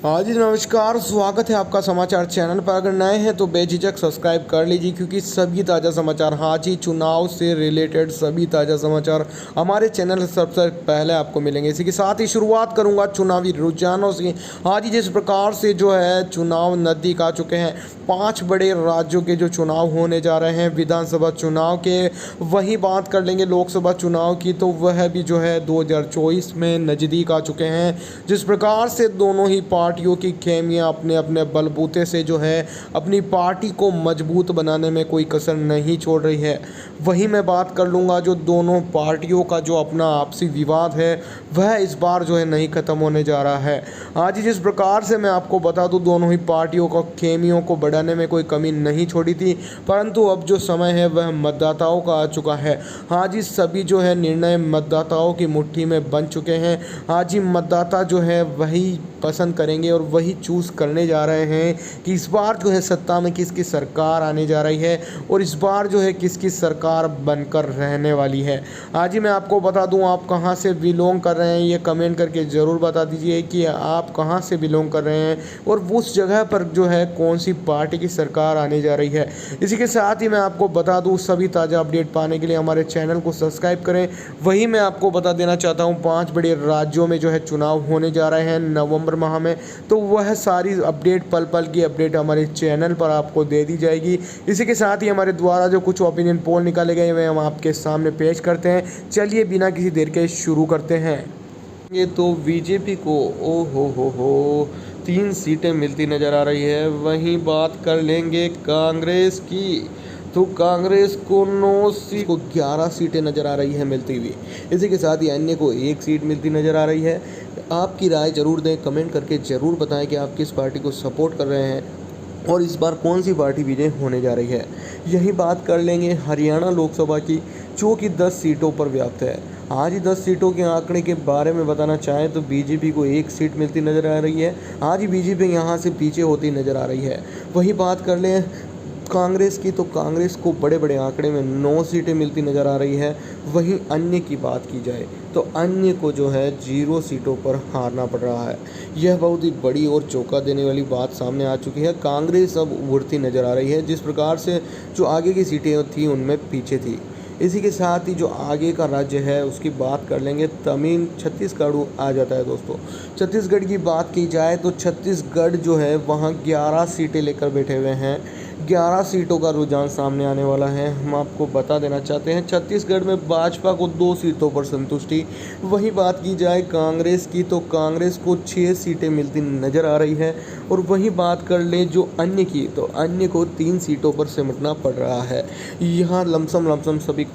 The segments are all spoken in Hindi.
हाँ जी नमस्कार, स्वागत है आपका समाचार चैनल पर। अगर नए हैं तो बेझिझक सब्सक्राइब कर लीजिए क्योंकि सभी ताज़ा समाचार, हाँ जी, चुनाव से रिलेटेड सभी ताज़ा समाचार हमारे चैनल से सबसे पहले आपको मिलेंगे। इसी के साथ ही शुरुआत करूंगा चुनावी रुझानों से। हाँ जी, जिस प्रकार से जो है चुनाव नज़दीक आ चुके हैं, 5 बड़े राज्यों के जो चुनाव होने जा रहे हैं विधानसभा चुनाव के, वहीं बात कर लेंगे लोकसभा चुनाव की, तो वह भी जो है 2024 में नज़दीक आ चुके हैं। जिस प्रकार से दोनों ही पार्टियों की खेमियां अपने अपने बलबूते से जो है अपनी पार्टी को मजबूत बनाने में कोई कसर नहीं छोड़ रही है। वहीं मैं बात कर लूँगा जो दोनों पार्टियों का जो अपना आपसी विवाद है वह इस बार जो है नहीं ख़त्म होने जा रहा है। आज जिस प्रकार से मैं आपको बता दूं, दोनों ही पार्टियों को खेमियों को बढ़ाने में कोई कमी नहीं छोड़ी थी, परंतु अब जो समय है वह मतदाताओं का आ चुका है। हाँ जी, सभी जो है निर्णय मतदाताओं की मुट्ठी में बन चुके हैं। हाँ जी, मतदाता जो है वही पसंद करेंगे और वही चूज़ करने जा रहे हैं कि इस बार जो है सत्ता में किसकी सरकार आने जा रही है और इस बार जो है किसकी सरकार बनकर रहने वाली है। आज ही मैं आपको बता दूं, आप कहां से बिलोंग कर रहे हैं ये कमेंट करके ज़रूर बता दीजिए कि आप कहां से बिलोंग कर रहे हैं और उस जगह पर जो है कौन सी पार्टी की सरकार आने जा रही है। इसी के साथ ही मैं आपको बता दूँ, सभी ताज़ा अपडेट पाने के लिए हमारे चैनल को सब्सक्राइब करें। वहीं मैं आपको बता देना चाहता हूँ 5 बड़े राज्यों में जो है चुनाव होने जा रहे हैं नवंबर माह में, तो वह सारी अपडेट पल पल की अपडेट हमारे चैनल पर आपको दे दी जाएगी। इसी के साथ ही हमारे द्वारा जो कुछ ओपिनियन पोल निकाले गए वे हम आपके सामने पेश करते हैं। चलिए बिना किसी देर के शुरू करते हैं। ये तो बीजेपी को हो 3 सीटें मिलती नज़र आ रही है। वहीं बात कर लेंगे कांग्रेस की, तो कांग्रेस को 9 सीट को 11 सीटें नज़र आ रही है मिलती हुई। इसी के साथ ही अन्य को 1 सीट मिलती नज़र आ रही है। आपकी राय ज़रूर दें, कमेंट करके ज़रूर बताएं कि आप किस पार्टी को सपोर्ट कर रहे हैं और इस बार कौन सी पार्टी विजय होने जा रही है। यही बात कर लेंगे हरियाणा लोकसभा की, जो कि 10 सीटों पर व्याप्त है। आज ही 10 सीटों के आंकड़े के बारे में बताना चाहें तो बीजेपी को 1 सीट मिलती नज़र आ रही है। आज ही बीजेपी यहाँ से पीछे होती नज़र आ रही है। वही बात कर लें कांग्रेस की, तो कांग्रेस को बड़े बड़े आंकड़े में 9 सीटें मिलती नज़र आ रही है। वहीं अन्य की बात की जाए तो अन्य को जो है 0 सीटों पर हारना पड़ रहा है। यह बहुत ही बड़ी और चौंका देने वाली बात सामने आ चुकी है। कांग्रेस अब उभरती नज़र आ रही है, जिस प्रकार से जो आगे की सीटें थी उनमें पीछे थी। इसी के साथ ही जो आगे का राज्य है उसकी बात कर लेंगे, छत्तीसगढ़ आ जाता है दोस्तों। छत्तीसगढ़ की बात की जाए तो छत्तीसगढ़ जो है वहाँ 11 सीटें लेकर बैठे हुए हैं। 11 सीटों का रुझान सामने आने वाला है। हम आपको बता देना चाहते हैं छत्तीसगढ़ में भाजपा को 2 सीटों पर संतुष्टि। वही बात की जाए कांग्रेस की, तो कांग्रेस को 6 सीटें मिलती नज़र आ रही है। और वही बात कर लें जो अन्य की, तो अन्य को 3 सीटों पर सिमटना पड़ रहा है। यहाँ लमसम सभी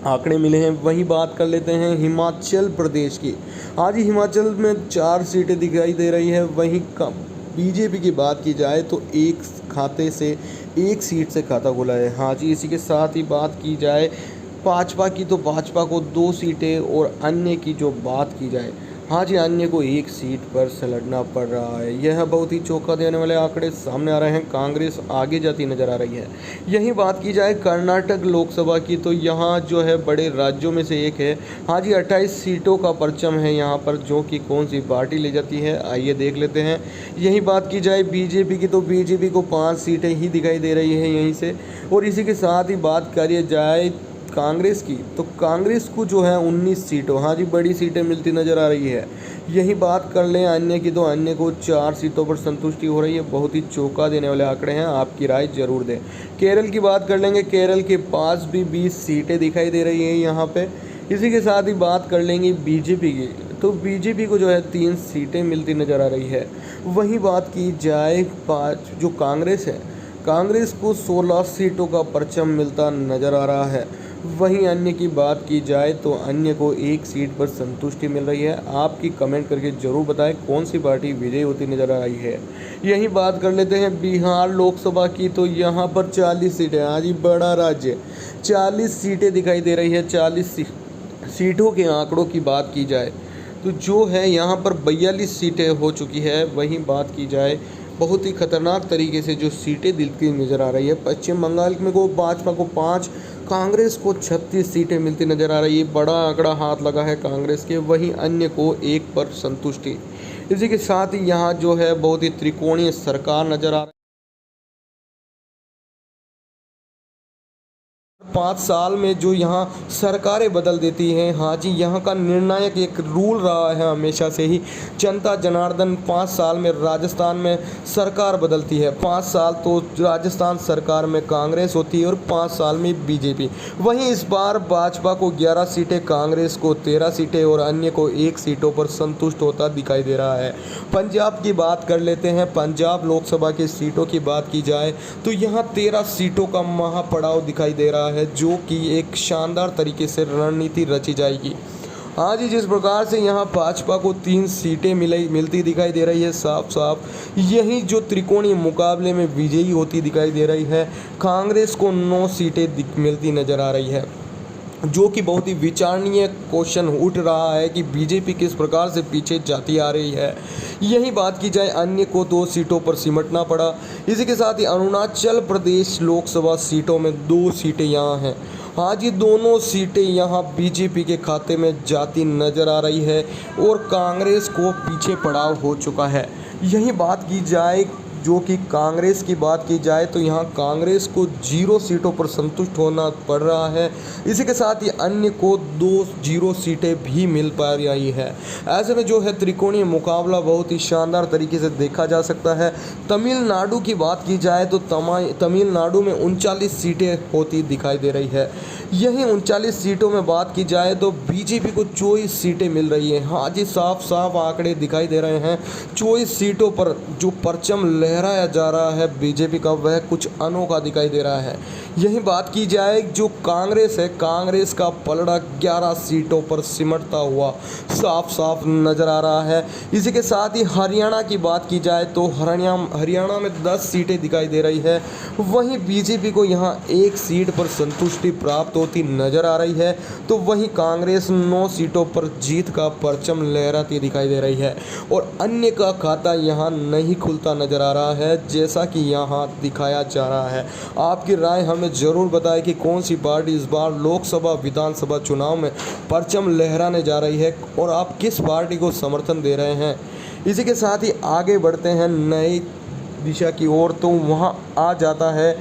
आंकड़े मिले हैं। वही बात कर लेते हैं हिमाचल प्रदेश की। आज ही हिमाचल में 4 सीटें दिखाई दे रही है। वहीं बीजेपी की बात की जाए तो एक खाते से 1 सीट से खाता खुला है। हाँ जी, इसी के साथ ही बात की जाए भाजपा की, तो भाजपा को 2 सीटें और अन्य की जो बात की जाए, हाँ जी, अन्य को 1 सीट पर सलटना पड़ रहा है। यह बहुत ही चौंका देने वाले आंकड़े सामने आ रहे हैं। कांग्रेस आगे जाती नज़र आ रही है। यही बात की जाए कर्नाटक लोकसभा की, तो यहाँ जो है बड़े राज्यों में से एक है। हाँ जी, 28 सीटों का परचम है यहाँ पर, जो कि कौन सी पार्टी ले जाती है आइए देख लेते हैं। यही बात की जाए बीजेपी की, तो बीजेपी को 5 सीटें ही दिखाई दे रही है यहीं से। और इसी के साथ ही बात करी जाए कांग्रेस की, तो कांग्रेस को जो है 19 सीटों, हाँ जी, बड़ी सीटें मिलती नज़र आ रही है। यही बात कर लें अन्य की, तो अन्य को 4 सीटों पर संतुष्टि हो रही है। बहुत ही चौंका देने वाले आंकड़े हैं, आपकी राय जरूर दें। केरल की बात कर लेंगे, केरल के पास भी 20 सीटें दिखाई दे रही हैं यहाँ पे। इसी के साथ ही बात कर लेंगे बीजेपी की, तो बीजेपी को जो है 3 सीटें मिलती नज़र आ रही है। वहीं बात की जाए जो कांग्रेस है, कांग्रेस को 16 सीटों का परचम मिलता नज़र आ रहा है। वहीं अन्य की बात की जाए तो अन्य को 1 सीट पर संतुष्टि मिल रही है। आपकी कमेंट करके ज़रूर बताएं कौन सी पार्टी विजयी होती नज़र आ रही है। यही बात कर लेते हैं बिहार लोकसभा की, तो यहाँ पर 40 सीटें, आज ही बड़ा राज्य, 40 सीटें दिखाई दे रही है। 40 सीटों के आंकड़ों की बात की जाए तो जो है यहाँ पर 42 सीटें हो चुकी है। वहीं बात की जाए बहुत ही खतरनाक तरीके से जो सीटें दिखती नज़र आ रही है, पश्चिम बंगाल में को भाजपा को 5, कांग्रेस को 36 सीटें मिलती नज़र आ रही है। बड़ा आंकड़ा हाथ लगा है कांग्रेस के। वहीं अन्य को 1 पर संतुष्टि। इसी के साथ ही यहाँ जो है बहुत ही त्रिकोणीय सरकार नज़र आ रही है। 5 साल में जो यहाँ सरकारें बदल देती हैं, हाँ जी, यहाँ का निर्णायक एक रूल रहा है हमेशा से ही, जनता जनार्दन 5 साल में राजस्थान में सरकार बदलती है। 5 साल तो राजस्थान सरकार में कांग्रेस होती है और 5 साल में बीजेपी। वहीं इस बार भाजपा को 11 सीटें, कांग्रेस को 13 सीटें और अन्य को 1 सीटों पर संतुष्ट होता दिखाई दे रहा है। पंजाब की बात कर लेते हैं। पंजाब लोकसभा की सीटों की बात की जाए तो यहाँ 13 सीटों का महापड़ाव दिखाई दे रहा है, जो कि एक शानदार तरीके से रणनीति रची जाएगी। आज ही जिस प्रकार से यहाँ भाजपा को 3 सीटें मिलती दिखाई दे रही है, साफ साफ यही जो त्रिकोणीय मुकाबले में विजयी होती दिखाई दे रही है। कांग्रेस को 9 सीटें मिलती नजर आ रही है, जो कि बहुत ही विचारणीय क्वेश्चन उठ रहा है कि बीजेपी किस प्रकार से पीछे जाती आ रही है। यही बात की जाए, अन्य को 2 सीटों पर सिमटना पड़ा। इसी के साथ ही अरुणाचल प्रदेश लोकसभा सीटों में 2 सीटें यहाँ हैं। हाँ जी, दोनों सीटें यहाँ बीजेपी के खाते में जाती नज़र आ रही है और कांग्रेस को पीछे पड़ाव हो चुका है। यही बात की जाए, जो कि कांग्रेस की बात की जाए तो यहाँ कांग्रेस को 0 सीटों पर संतुष्ट होना पड़ रहा है। इसी के साथ ही अन्य को 2 सीटें भी मिल पा रही है। ऐसे में जो है त्रिकोणीय मुकाबला बहुत ही शानदार तरीके से देखा जा सकता है। तमिलनाडु की बात की जाए तो तमिलनाडु में 39 सीटें होती दिखाई दे रही है। यही 39 सीटों में बात की जाए तो बीजेपी को 24 सीटें मिल रही हैं। हाँ जी, साफ साफ आंकड़े दिखाई दे रहे हैं। 24 सीटों पर जो परचम लहराया जा रहा है बीजेपी का, वह कुछ अनोखा दिखाई दे रहा है। यही बात की जाए, जो कांग्रेस है, कांग्रेस का पलड़ा 11 सीटों पर सिमटता हुआ साफ साफ नज़र आ रहा है। इसी के साथ ही हरियाणा की बात की जाए तो हरियाणा में 10 सीटें दिखाई दे रही है। वहीं बीजेपी को यहाँ 1 सीट पर संतुष्टि प्राप्त होती नज़र आ रही है, तो वहीं कांग्रेस 9 सीटों पर जीत का परचम लहराती दिखाई दे रही है और अन्य का खाता यहाँ नहीं खुलता नज़र आ रहा है, जैसा कि यहाँ दिखाया जा रहा है। आपकी राय हमें ज़रूर बताएं कि कौन सी पार्टी इस बार लोकसभा विधानसभा चुनाव में परचम लहराने जा रही है और आप किस पार्टी को समर्थन दे रहे हैं। इसी के साथ ही आगे बढ़ते हैं नई दिशा की ओर, तो वहाँ आ जाता है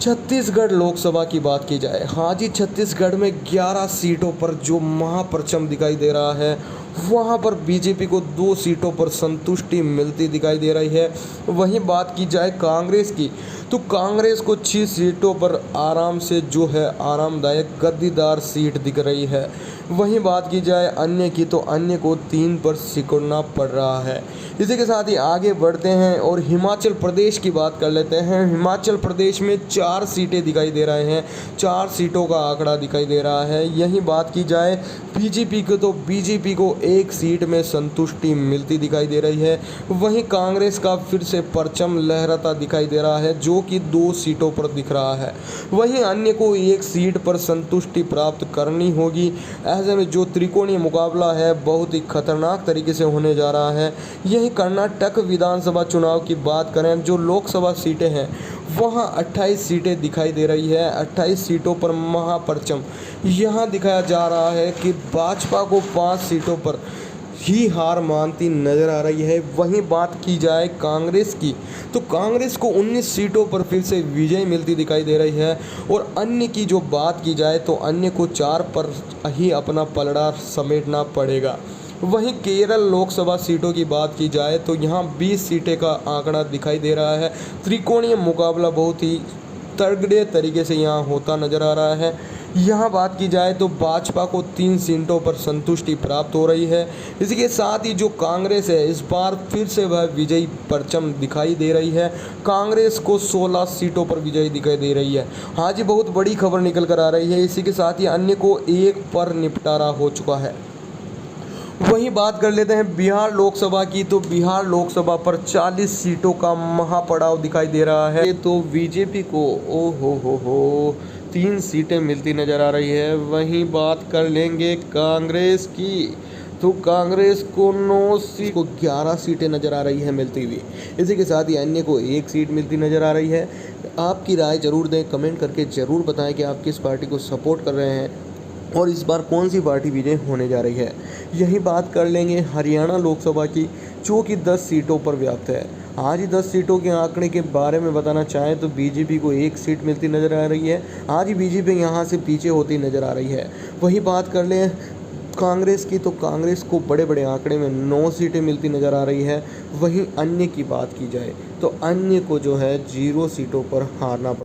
छत्तीसगढ़ लोकसभा की बात की जाए। हाँ जी, छत्तीसगढ़ में 11 सीटों पर जो महापरचम दिखाई दे रहा है, वहाँ पर बीजेपी को 2 सीटों पर संतुष्टि मिलती दिखाई दे रही है। वहीं बात की जाए कांग्रेस की, तो कांग्रेस को 6 सीटों पर आराम से जो है आरामदायक गद्दीदार सीट दिख रही है। वहीं बात की जाए अन्य की, तो अन्य को 3 पर सिकुड़ना पड़ रहा है। इसी के साथ ही आगे बढ़ते हैं और हिमाचल प्रदेश की बात कर लेते हैं। हिमाचल प्रदेश में 4 सीटें दिखाई दे रहे हैं, 4 सीटों का आंकड़ा दिखाई दे रहा है। यही बात की जाए बीजेपी को, तो बीजेपी को 1 सीट में संतुष्टि मिलती दिखाई दे रही है। वहीं कांग्रेस का फिर से परचम लहराता दिखाई दे रहा है, जो कि 2 सीटों पर दिख रहा है। वहीं अन्य को 1 सीट पर संतुष्टि प्राप्त करनी होगी। ऐसे में जो त्रिकोणीय मुकाबला है बहुत ही खतरनाक तरीके से होने जा रहा है। यही कर्नाटक विधानसभा चुनाव की बात करें, जो लोकसभा सीटें हैं वहाँ 28 सीटें दिखाई दे रही है। 28 सीटों पर महापरचम यहाँ दिखाया जा रहा है कि भाजपा को 5 सीटों पर ही हार मानती नज़र आ रही है। वहीं बात की जाए कांग्रेस की, तो कांग्रेस को 19 सीटों पर फिर से विजय मिलती दिखाई दे रही है और अन्य की जो बात की जाए तो अन्य को 4 पर ही अपना पलड़ा समेटना पड़ेगा। वहीं केरल लोकसभा सीटों की बात की जाए तो यहाँ 20 सीटें का आंकड़ा दिखाई दे रहा है। त्रिकोणीय मुकाबला बहुत ही तगड़े तरीके से यहाँ होता नज़र आ रहा है। यहाँ बात की जाए तो भाजपा को 3 सीटों पर संतुष्टि प्राप्त हो रही है। इसी के साथ ही जो कांग्रेस है, इस बार फिर से वह विजयी परचम दिखाई दे रही है। कांग्रेस को 16 सीटों पर विजयी दिखाई दे रही है। हाँ जी, बहुत बड़ी खबर निकल कर आ रही है। इसी के साथ ही अन्य को 1 पर निपटारा हो चुका है। वहीं बात कर लेते हैं बिहार लोकसभा की, तो बिहार लोकसभा पर 40 सीटों का महापड़ाव दिखाई दे रहा है। तो बीजेपी को हो 3 सीटें मिलती नज़र आ रही है। वहीं बात कर लेंगे कांग्रेस की, तो कांग्रेस को 9 सीट को 11 सीटें नज़र आ रही है मिलती हुई। इसी के साथ ही अन्य को 1 सीट मिलती नज़र आ रही है। आपकी राय ज़रूर दें, कमेंट करके ज़रूर बताएं कि आप किस पार्टी को सपोर्ट कर रहे हैं। और इस बार कौन सी पार्टी विजय होने जा रही है, यही बात कर लेंगे हरियाणा लोकसभा की, जो कि 10 सीटों पर व्याप्त है। आज ही 10 सीटों के आंकड़े के बारे में बताना चाहें तो बीजेपी को 1 सीट मिलती नज़र आ रही है। आज ही बीजेपी यहाँ से पीछे होती नज़र आ रही है। वही बात कर लें कांग्रेस की, तो कांग्रेस को बड़े बड़े आंकड़े में 9 सीटें मिलती नज़र आ रही है। वहीं अन्य की बात की जाए तो अन्य को जो है 0 सीटों पर हारना